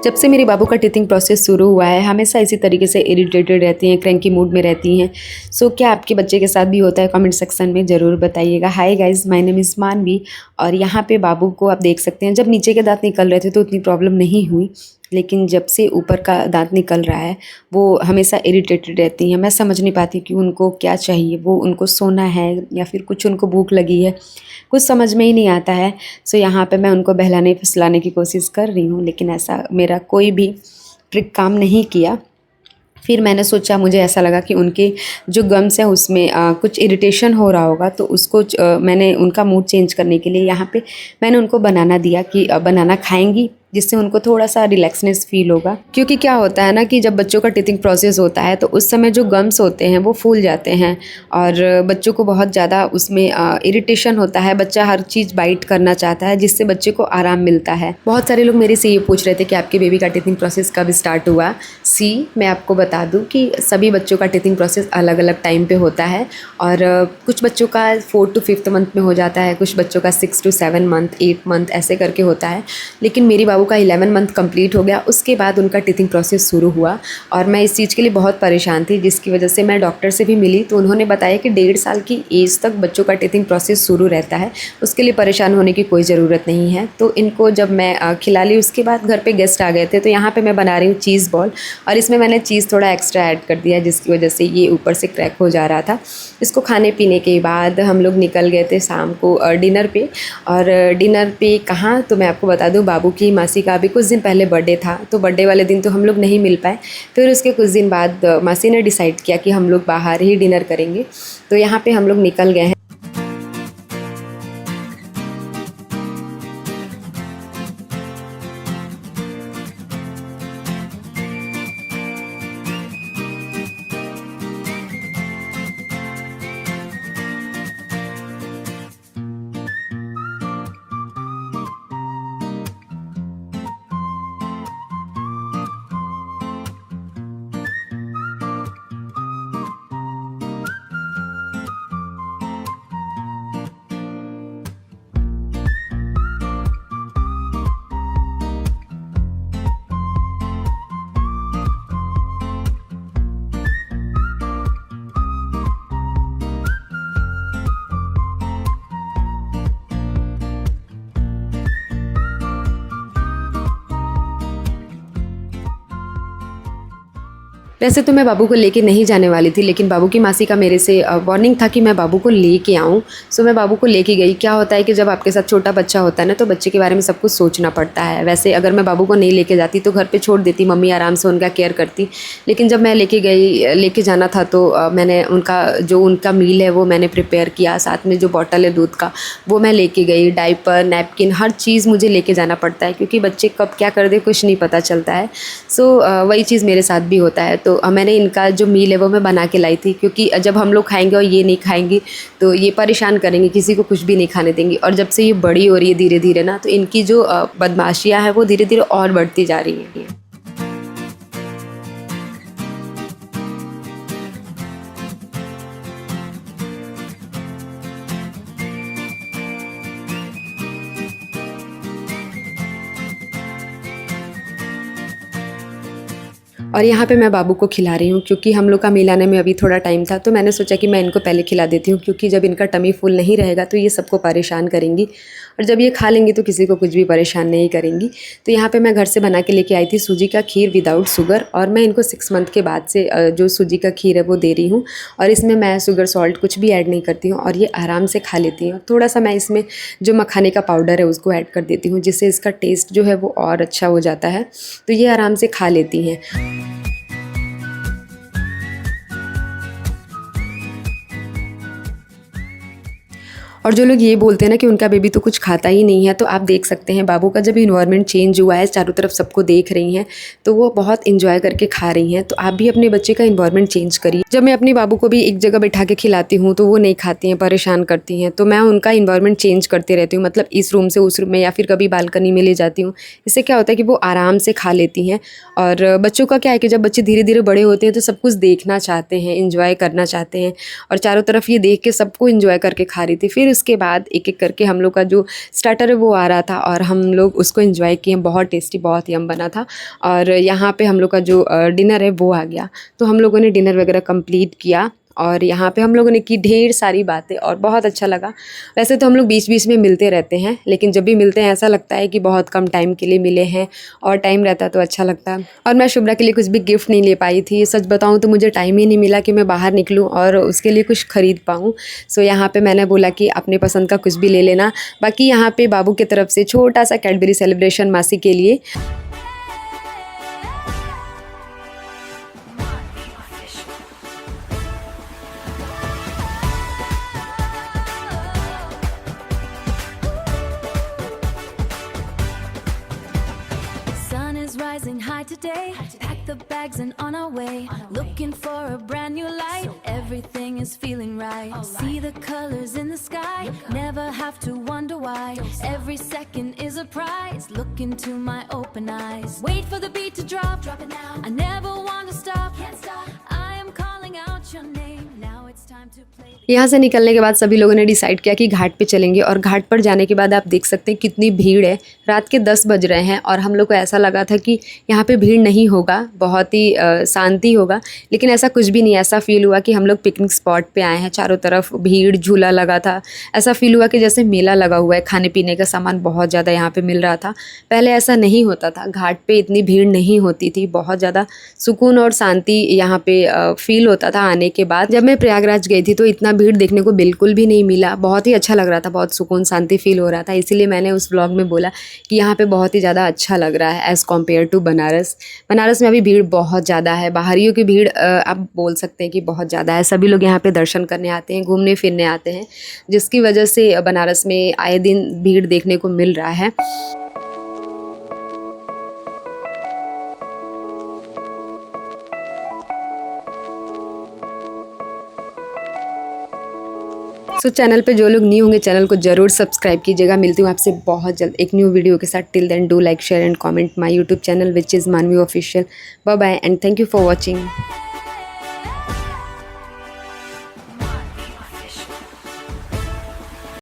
जब से मेरे बाबू का टीथिंग प्रोसेस शुरू हुआ है हमेशा इसी तरीके से इरिटेटेड रहती हैं, क्रैंकी मूड में रहती हैं। सो क्या आपके बच्चे के साथ भी होता है? कमेंट सेक्शन में ज़रूर बताइएगा। Hi guys, my name is मानवी। और यहाँ पे बाबू को आप देख सकते हैं, जब नीचे के दांत निकल रहे थे तो उतनी प्रॉब्लम नहीं हुई, लेकिन जब से ऊपर का दांत निकल रहा है वो हमेशा इरिटेटेड रहती हैं। मैं समझ नहीं पाती कि उनको क्या चाहिए, वो उनको सोना है या फिर कुछ उनको भूख लगी है, कुछ समझ में ही नहीं आता है। सो यहाँ पे मैं उनको बहलाने फुसलाने की कोशिश कर रही हूँ, लेकिन ऐसा मेरा कोई भी ट्रिक काम नहीं किया। फिर मैंने सोचा, मुझे ऐसा लगा कि उनके जो गम्स हैं उसमें कुछ इरिटेशन हो रहा होगा, तो उसको मैंने उनका मूड चेंज करने के लिए यहाँ पे मैंने उनको बनाना दिया कि बनाना खाएंगी, जिससे उनको थोड़ा सा रिलैक्सनेस फील होगा। क्योंकि क्या होता है ना कि जब बच्चों का टीथिंग प्रोसेस होता है तो उस समय जो गम्स होते हैं वो फूल जाते हैं और बच्चों को बहुत ज़्यादा उसमें इरिटेशन होता है। बच्चा हर चीज़ बाइट करना चाहता है, जिससे बच्चे को आराम मिलता है। बहुत सारे लोग मेरे से ये पूछ रहे थे कि आपके बेबी का टीथिंग प्रोसेस कब स्टार्ट हुआ। मैं आपको बता दूँ कि सभी बच्चों का टीथिंग प्रोसेस अलग अलग टाइम पर होता है और कुछ बच्चों का 4 to 5th मंथ में हो जाता है, कुछ बच्चों का 6 to 7 मंथ, 8 मंथ ऐसे करके होता है। लेकिन मेरी बाबू का 11 मंथ कंप्लीट हो गया, उसके बाद उनका टीथिंग प्रोसेस शुरू हुआ और मैं इस चीज़ के लिए बहुत परेशान थी, जिसकी वजह से मैं डॉक्टर से भी मिली तो उन्होंने बताया कि 1.5 साल की एज तक बच्चों का टीथिंग प्रोसेस शुरू रहता है, उसके लिए परेशान होने की कोई ज़रूरत नहीं है। तो इनको जब मैं खिला ली, उसके बाद घर पे गेस्ट आ गए थे, तो यहाँ पर मैं बना रही हूँ चीज़ बॉल और इसमें मैंने चीज़ थोड़ा एक्स्ट्रा ऐड कर दिया, जिसकी वजह से ये ऊपर से क्रैक हो जा रहा था। इसको खाने पीने के बाद हम लोग निकल गए थे शाम को डिनर पे। और डिनर पे कहाँ, तो मैं आपको बता दूँ, बाबू की मासी का अभी कुछ दिन पहले बर्थडे था, तो बर्थडे वाले दिन तो हम लोग नहीं मिल पाए। फिर उसके कुछ दिन बाद मासी ने डिसाइड किया कि हम लोग बाहर ही डिनर करेंगे, तो यहाँ पे हम लोग निकल गए हैं। वैसे तो मैं बाबू को लेके नहीं जाने वाली थी, लेकिन बाबू की मासी का मेरे से वार्निंग था कि मैं बाबू को लेके आऊँ। सो मैं बाबू को लेके गई। क्या होता है कि जब आपके साथ छोटा बच्चा होता है ना, तो बच्चे के बारे में सब कुछ सोचना पड़ता है। वैसे अगर मैं बाबू को नहीं लेके जाती तो घर पे छोड़ देती, मम्मी आराम से उनका केयर करती। लेकिन जब मैं लेके गई, लेके जाना था, तो मैंने उनका मील है वो मैंने प्रिपेयर किया, साथ में जो बॉटल है दूध का वो मैं लेके गई, डायपर, नैपकिन, हर चीज़ मुझे लेके जाना पड़ता है, क्योंकि बच्चे कब क्या कर दे कुछ नहीं पता चलता है। सो वही चीज़ मेरे साथ भी होता है। तो मैंने इनका जो मील है वो मैं बना के लाई थी, क्योंकि जब हम लोग खाएंगे और ये नहीं खाएंगी तो ये परेशान करेंगे, किसी को कुछ भी नहीं खाने देंगी। और जब से ये बड़ी हो रही है धीरे धीरे ना, तो इनकी जो बदमाशियाँ हैं वो धीरे धीरे और बढ़ती जा रही हैं। और यहाँ पे मैं बाबू को खिला रही हूँ, क्योंकि हम लोग का मील आने में अभी थोड़ा टाइम था, तो मैंने सोचा कि मैं इनको पहले खिला देती हूँ, क्योंकि जब इनका टमी फुल नहीं रहेगा तो ये सबको परेशान करेंगी, और जब ये खा लेंगी तो किसी को कुछ भी परेशान नहीं करेंगी। तो यहाँ पे मैं घर से बना के लेके आई थी सूजी का खीर विदाउट शुगर, और मैं इनको 6 मंथ के बाद से जो सूजी का खीर है वो दे रही हूँ, और इसमें मैं शुगर सॉल्ट कुछ भी ऐड नहीं करती हूँ, और ये आराम से खा लेती हैं। थोड़ा सा मैं इसमें जो मखाने का पाउडर है उसको ऐड कर देती हूँ, जिससे इसका टेस्ट जो है वो और अच्छा हो जाता है, तो ये आराम से खा लेती हैं। और जो लोग ये बोलते हैं ना कि उनका बेबी तो कुछ खाता ही नहीं है, तो आप देख सकते हैं बाबू का जब इन्वायरमेंट चेंज हुआ है, चारों तरफ सबको देख रही हैं, तो वो बहुत इंजॉय करके खा रही हैं। तो आप भी अपने बच्चे का इन्वायरमेंट चेंज करिए। जब मैं अपने बाबू को भी एक जगह बैठा के खिलाती हूँ तो वो नहीं खाती हैं, परेशान करती हैं, तो मैं उनका इन्वायरमेंट चेंज करती रहती हूँ, मतलब इस रूम से उस रूम में, या फिर कभी बालकनी में ले जाती हूँ। इससे क्या होता है कि वो आराम से खा लेती हैं। और बच्चों का क्या है कि जब बच्चे धीरे धीरे बड़े होते हैं तो सब कुछ देखना चाहते हैं, इंजॉय करना चाहते हैं, और चारों तरफ ये देख के सबको इंजॉय करके खा रही थी। फिर उसके बाद एक-एक करके हम लोग का जो स्टार्टर है वो आ रहा था और हम लोग उसको एंजॉय किए। बहुत टेस्टी, बहुत यम बना था। और यहाँ पे हम लोग का जो डिनर है वो आ गया। तो हम लोगों ने डिनर वगैरह कंप्लीट किया और यहाँ पे हम लोगों ने की ढेर सारी बातें और बहुत अच्छा लगा। वैसे तो हम लोग बीच-बीच में मिलते रहते हैं, लेकिन जब भी मिलते हैं ऐसा लगता है कि बहुत कम टाइम के लिए मिले हैं और टाइम रहता तो अच्छा लगता। और मैं शुभ्रा के लिए कुछ भी गिफ्ट नहीं ले पाई थी। सच बताऊँ तो मुझे टाइम ही नहीं मिला कि मैं बाहर निकलूँ और उसके लिए कुछ खरीद पाऊँ। सो यहाँ पे मैंने बोला कि अपने पसंद का कुछ भी ले लेना। बाकी यहाँ पे बाबू की तरफ से छोटा-सा कैडबरी सेलिब्रेशन मासी के लिए। Sun is rising high today. Pack the bags and on our way. Looking for a brand new light. Everything is feeling right. See the colors in the sky. Never have to wonder why. Every second is a prize. Look into my open eyes. Wait for the beat to drop. Drop it now. I never want to stop. Can't stop. I am calling out your name. Now it's time to play. यहाँ से निकलने के बाद सभी लोगों ने decide किया कि घाट पे चलेंगे और घाट पर जाने के बाद आप देख सकते हैं कितनी भीड़ है। रात के 10 बज रहे हैं और हम लोग को ऐसा लगा था कि यहाँ पे भीड़ नहीं होगा, बहुत ही शांति होगा, लेकिन ऐसा कुछ भी नहीं। ऐसा फ़ील हुआ कि हम लोग पिकनिक स्पॉट पे आए हैं। चारों तरफ भीड़, झूला लगा था। ऐसा फ़ील हुआ कि जैसे मेला लगा हुआ है। खाने पीने का सामान बहुत ज़्यादा यहाँ पे मिल रहा था। पहले ऐसा नहीं होता था, घाट पे इतनी भीड़ नहीं होती थी। बहुत ज़्यादा सुकून और शांति यहाँ पे फ़ील होता था आने के बाद। जब मैं प्रयागराज गई थी तो इतना भीड़ देखने को बिल्कुल भी नहीं मिला। बहुत ही अच्छा लग रहा था, बहुत सुकून शांति फ़ील हो रहा था। इसीलिए मैंने उस व्लॉग में बोला कि यहाँ पे बहुत ही ज़्यादा अच्छा लग रहा है as compare to Banaras. Banaras में अभी भीड़ बहुत ज़्यादा है। बाहरियों की भीड़ आप बोल सकते हैं कि बहुत ज़्यादा है। सभी लोग यहाँ पे दर्शन करने आते हैं, घूमने फिरने आते हैं, जिसकी वजह से बनारस में आए दिन भीड़ देखने को मिल रहा है। सो चैनल पे जो लोग न्यू होंगे चैनल को ज़रूर सब्सक्राइब कीजिएगा। मिलती हूँ आपसे बहुत जल्द एक न्यू वीडियो के साथ। Till then do like share and comment my YouTube channel which is Manvi official. Bye bye and thank you for watching.